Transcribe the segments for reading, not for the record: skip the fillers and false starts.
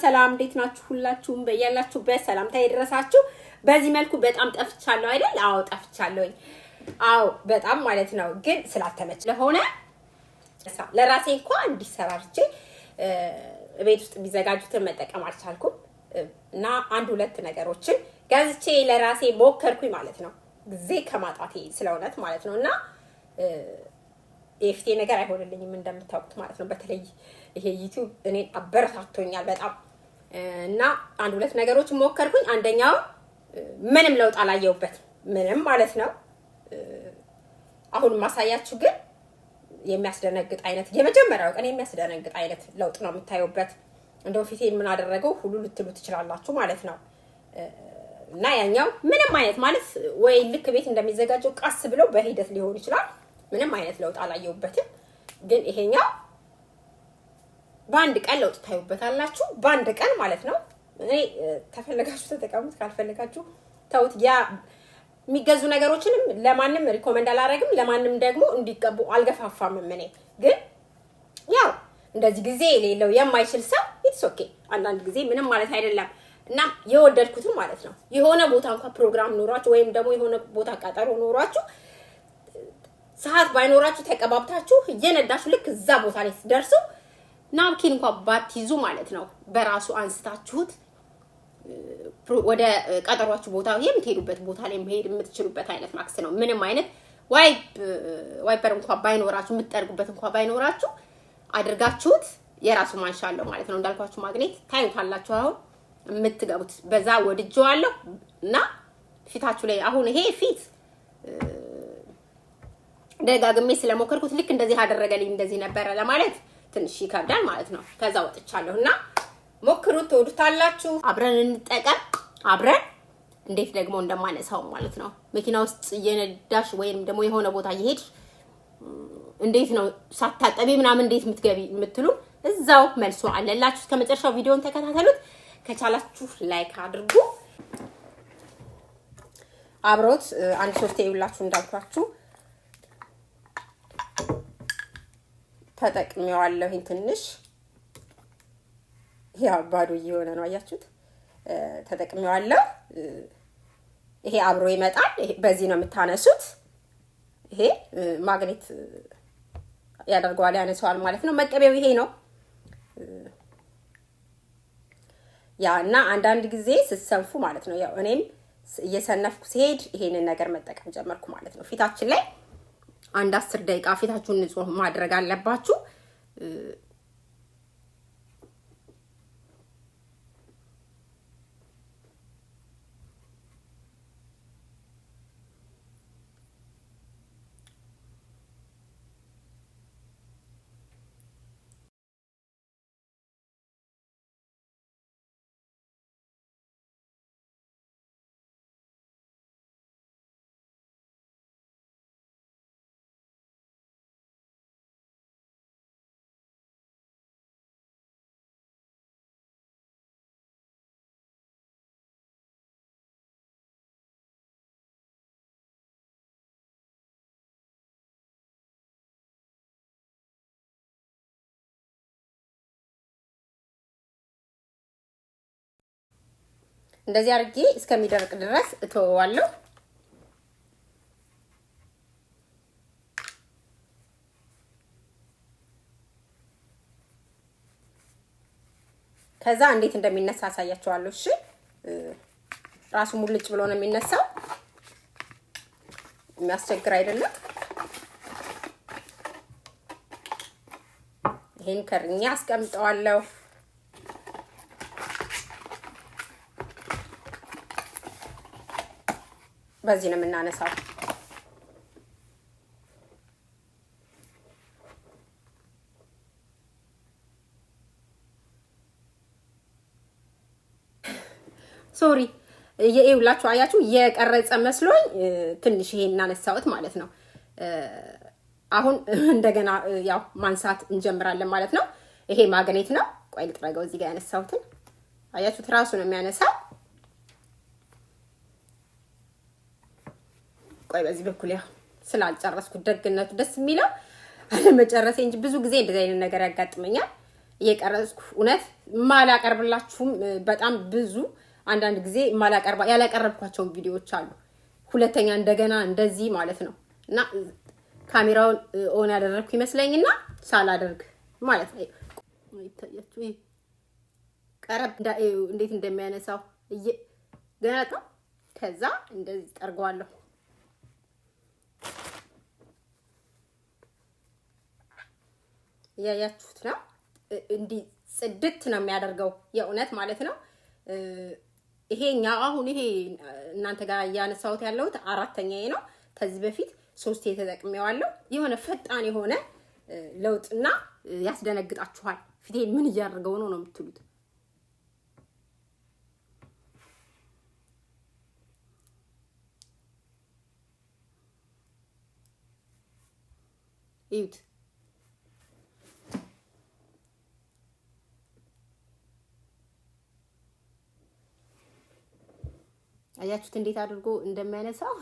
ሰላም እንዴት ናችሁ? ሁላችሁም በያላችሁበት ሰላምታ ይድረሳችሁ። በዚህ መልኩ በጣም ጠፍቻለሁ አይደል? አዎ ጠፍቻለሁኝ። አዎ በጣም ማለት ነው። ግን ስላልተመቸ ለሆነ ለራሴ እንኳን እንዲሰራርቼ ቤት ውስጥ የሚዘጋጁትን መጠቀም አልቻልኩም እና አንድ ሁለት ነገሮችን ገዝቼ ለራሴ ሞከርኩኝ ማለት ነው። ጊዜ ከማጣቴ ስለሆነት ማለት ነው። እና የፊቴ ነገር አይሆንልኝም እንደምታውቁት ማለት ነው። በተለይ ይሄ ዩቲዩብ እኔን አበረታቶኛል በጣም እና አንድ ሁለት ነገሮችን ሞከርኩኝ። አንደኛው ምንም ለውጥ አላየሁበትም ምንም ማለት ነው። አሁን ማሳያችሁ ግን የሚያስደነግጥ አይነት የመጀመሪያው ቀን የሚያስደነግጥ አይነት ለውጥ ነው የምታዩበት። እንደው ፊቴን ምን አደረገው ሁሉ ልትሉ ትችላላችሁ ማለት ነው። እና ያኛው ምንም አይነት ማለት ወይ ልክ ቤት እንደሚዘጋጀው ቀስ ብለው በሂደት ሊሆን ይችላል። ምንም አይነት ለውጥ አላየሁበትም። ግን ይሄኛው በአንድ ቀን ለውጥ ታዩበታላችሁ። በአንድ ቀን ማለት ነው። እኔ ተፈልጋችሁ ተጠቀሙት፣ ካልፈልጋችሁ ተውት። ያ የሚገዙ ነገሮችንም ለማንም ሪኮመንድ አላደርግም፣ ለማንም ደግሞ እንዲቀቡ አልገፋፋም። እኔ ግን ያው እንደዚህ ጊዜ የሌለው የማይችል ሰው ኢትስ ኦኬ። አንዳንድ ጊዜ ምንም ማለት አይደለም። እና የወደድኩትን ማለት ነው የሆነ ቦታ እንኳን ፕሮግራም ኖሯችሁ ወይም ደግሞ የሆነ ቦታ ቀጠሮ ኖሯችሁ ሰዓት ባይኖራችሁ ተቀባብታችሁ እየነዳችሁ ልክ እዛ ቦታ ላይ ደርሱ ናፕኪን እንኳን ባትይዙ ማለት ነው በራሱ አንስታችሁት ወደ ቀጠሯችሁ ቦታ የምትሄዱበት ቦታ ላይ መሄድ የምትችሉበት አይነት ማክስ ነው። ምንም አይነት ዋይፐር እንኳን ባይኖራችሁ የምትጠርጉበት እንኳን ባይኖራችሁ አድርጋችሁት የራሱ ማንሻ አለው ማለት ነው። እንዳልኳችሁ ማግኔት ታዩታላችሁ። አሁን የምትገቡት በዛ ወድጄዋለሁ እና ፊታችሁ ላይ አሁን ይሄ ፊት ደጋግሜ ስለሞከርኩት ልክ እንደዚህ አደረገልኝ እንደዚህ ነበረ ለማለት ትንሽ ይከብዳል ማለት ነው። ከዛ ወጥቻለሁና ሞክሩት፣ ትወዱታላችሁ። አብረን እንጠቀም። አብረን እንዴት ደግሞ እንደማነሳው ማለት ነው። መኪና ውስጥ እየነዳሽ ወይም ደግሞ የሆነ ቦታ እየሄድሽ እንዴት ነው ሳታጠቢ ምናምን እንዴት ምትገቢ የምትሉ እዛው መልሶ አለላችሁ። እስከመጨረሻው ቪዲዮን ተከታተሉት። ከቻላችሁ ላይክ አድርጉ። አብሮት አንድ ሶፍት ይውላችሁ እንዳልኳችሁ ተጠቅሜዋለሁ። ይሄን ትንሽ ያው ባዶ እየሆነ ነው አያችሁት። ተጠቅሜዋለሁ። ይሄ አብሮ ይመጣል። በዚህ ነው የምታነሱት። ይሄ ማግኔት ያደርገዋል ያነሳዋል ማለት ነው። መቀበያው ይሄ ነው። ያ እና አንዳንድ ጊዜ ስትሰንፉ ማለት ነው ያው እኔም እየሰነፍኩ ሲሄድ ይሄንን ነገር መጠቀም ጀመርኩ ማለት ነው። ፊታችን ላይ አንድ 10 ደቂቃ ፊታችሁን ንጹህ ማድረግ አለባችሁ። እንደዚህ አድርጌ እስከሚደርቅ ድረስ እተወዋለሁ። ከዛ እንዴት እንደሚነሳ አሳያችኋለሁ። እሺ ራሱ ሙልጭ ብሎ ነው የሚነሳው። የሚያስቸግር አይደለም። ይሄን ከርኛ አስቀምጠዋለሁ። በዚህ ነው የምናነሳው። ሶሪ የይውላችሁ አያችሁ የቀረጸ መስሎኝ ትንሽ ይሄን እናነሳውት ማለት ነው። አሁን እንደገና ያው ማንሳት እንጀምራለን ማለት ነው። ይሄ ማግኔት ነው። ቆይ ልጥረገው። እዚህ ጋር ያነሳውትን አያችሁት ራሱ ነው የሚያነሳው። ቆይ በዚህ በኩል ያው ስላልጨረስኩት ደግነቱ ደስ የሚለው አለመጨረሴ እንጂ ብዙ ጊዜ እንደዚህ አይነት ነገር ያጋጥመኛል። እየቀረጽኩ እውነት ማላቀርብላችሁም በጣም ብዙ አንዳንድ ጊዜ ያላቀረብኳቸው ቪዲዮዎች አሉ። ሁለተኛ እንደገና እንደዚህ ማለት ነው እና ካሜራውን ኦን ያደረኩ ይመስለኝና ሳላደርግ ማለት ነው። ይታያችሁ ቀረብ እንዴት እንደሚያነሳው ገናታ ከዛ እንደዚህ ጠርገዋለሁ። ያያችሁት ነው እንዲህ ጽድት ነው የሚያደርገው የእውነት ማለት ነው። ይሄኛው አሁን ይሄ እናንተ ጋር ያነሳሁት ያለሁት አራተኛዬ ነው። ከዚህ በፊት 3 ተጠቅሜዋለሁ። የሆነ ፈጣን የሆነ ለውጥና ያስደነግጣችኋል። ፊቴን ምን እያደረገው ነው የምትሉት። እዩት አያችሁት እንዴት አድርጎ እንደሚያነሳው።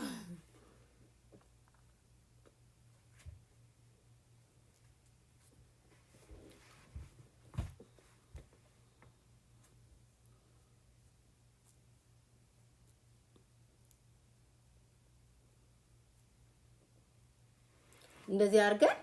እንደዚህ አድርገን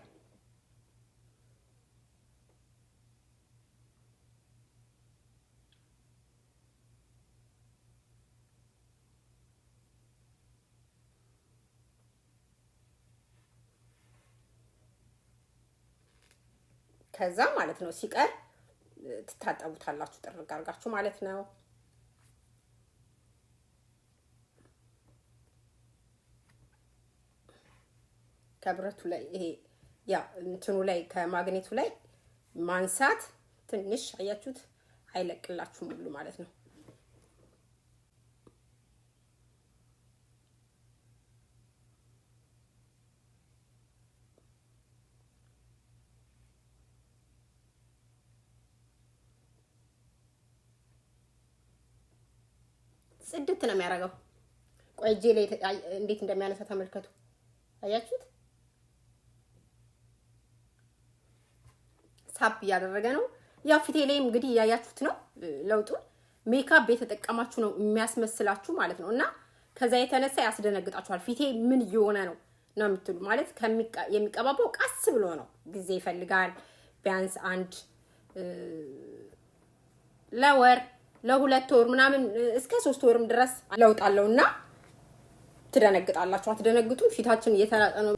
ከዛ ማለት ነው ሲቀር ትታጠቡታላችሁ ጥርግ አድርጋችሁ ማለት ነው። ከብረቱ ላይ ይሄ ያ እንትኑ ላይ ከማግኔቱ ላይ ማንሳት ትንሽ አያችሁት አይለቅላችሁም ሁሉ ማለት ነው። ጽድት ነው የሚያደርገው። ቆይ እጄ ላይ እንዴት እንደሚያነሳ ተመልከቱ። አያችሁት ሳፕ እያደረገ ነው። ያው ፊቴ ላይ እንግዲህ ያያችሁት ነው ለውጡን። ሜካፕ የተጠቀማችሁ ነው የሚያስመስላችሁ ማለት ነው። እና ከዛ የተነሳ ያስደነግጣችኋል። ፊቴ ምን እየሆነ ነው ነው የምትሉ ማለት የሚቀባባው ቀስ ብሎ ነው፣ ጊዜ ይፈልጋል። ቢያንስ አንድ ለወር ለ2 ወር ምናምን እስከ 3 ወርም ድረስ ለውጥ አለውና ትደነግጣላችሁ። አትደነግጡም? ፊታችን እየተላጠ ነው።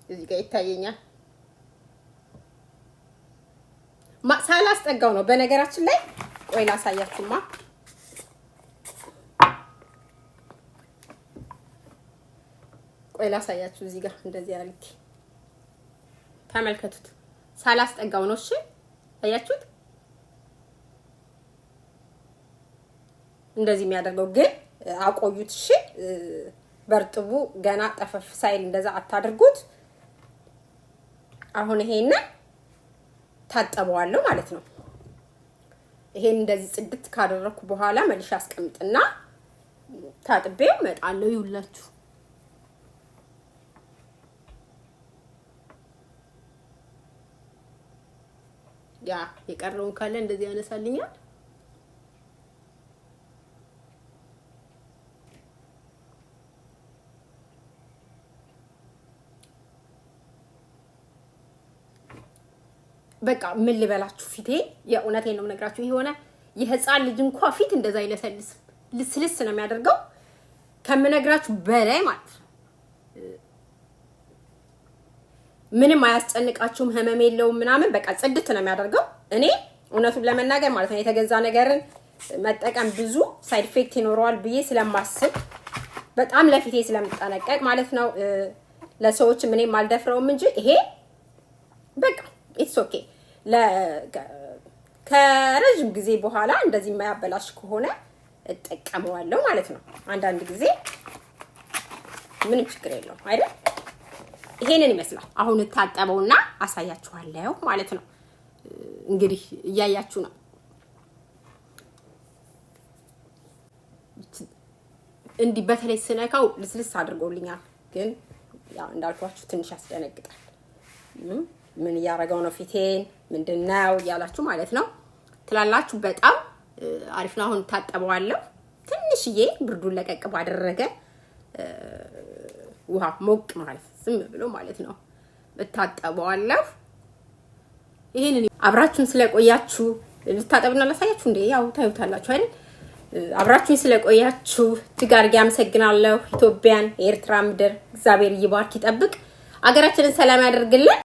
እዚህ ጋር ይታየኛል። ሳላስጠጋው ነው በነገራችን ላይ። ቆይ ላሳያችሁማ። ቆይ ላሳያችሁ። እዚህ ጋር እንደዚህ አድርጌ ተመልከቱት። ሳላስጠጋው ነው። እሺ አያችሁት? እንደዚህ የሚያደርገው ግን አቆዩት። እሺ በርጥቡ ገና ጠፈፍ ሳይል እንደዛ አታድርጉት። አሁን ይሄን ታጠበዋለሁ ማለት ነው። ይሄን እንደዚህ ጽድት ካደረኩ በኋላ መልሼ አስቀምጥና ታጥቤው እመጣለሁ። ይውላችሁ ያ የቀረውን ካለ እንደዚህ ያነሳልኛል። በቃ ምን ልበላችሁ ፊቴ የእውነቴን ነው የምነግራችሁ። የሆነ የህፃን ልጅ እንኳን ፊት እንደዛ አይለሰልስም፣ ልስልስ ነው የሚያደርገው ከምነግራችሁ በላይ ማለት ነው። ምንም አያስጨንቃችሁም፣ ህመም የለውም ምናምን በቃ ጽድት ነው የሚያደርገው። እኔ እውነቱን ለመናገር ማለት ነው የተገዛ ነገርን መጠቀም ብዙ ሳይድ ኢፌክት ይኖረዋል ብዬ ስለማስብ በጣም ለፊቴ ስለምጠነቀቅ ማለት ነው ለሰዎች ምንም አልደፍረውም እንጂ ይሄ በቃ ኢትስ ኦኬ። ከረጅም ጊዜ በኋላ እንደዚህ የማያበላሽ ከሆነ እጠቀመዋለሁ ማለት ነው። አንዳንድ ጊዜ ምንም ችግር የለውም አይደል? ይሄንን ይመስላል። አሁን ታጠበውና አሳያችኋለሁ ማለት ነው። እንግዲህ እያያችሁ ነው። እንዲህ በተለይ ስነካው ልስልስ አድርጎልኛል፣ ግን ያው እንዳልኳችሁ ትንሽ ያስደነግጣል። ምን እያደረገው ነው ፊቴን ምንድነው እያላችሁ ማለት ነው ትላላችሁ። በጣም አሪፍ ነው። አሁን ታጠበዋለሁ። ትንሽዬ ብርዱን ለቀቅ ባደረገ ውሃ ሞቅ ማለት ዝም ብሎ ማለት ነው እታጠበዋለሁ። ይሄንን አብራችሁን ስለቆያችሁ ልታጠብና ላሳያችሁ እንዴ? ያው ታዩታላችሁ አይደል? አብራችሁን ስለቆያችሁ እጅግ አድርጌ አመሰግናለሁ። ኢትዮጵያን የኤርትራ ምድር እግዚአብሔር ይባርክ ይጠብቅ፣ አገራችንን ሰላም ያደርግልን።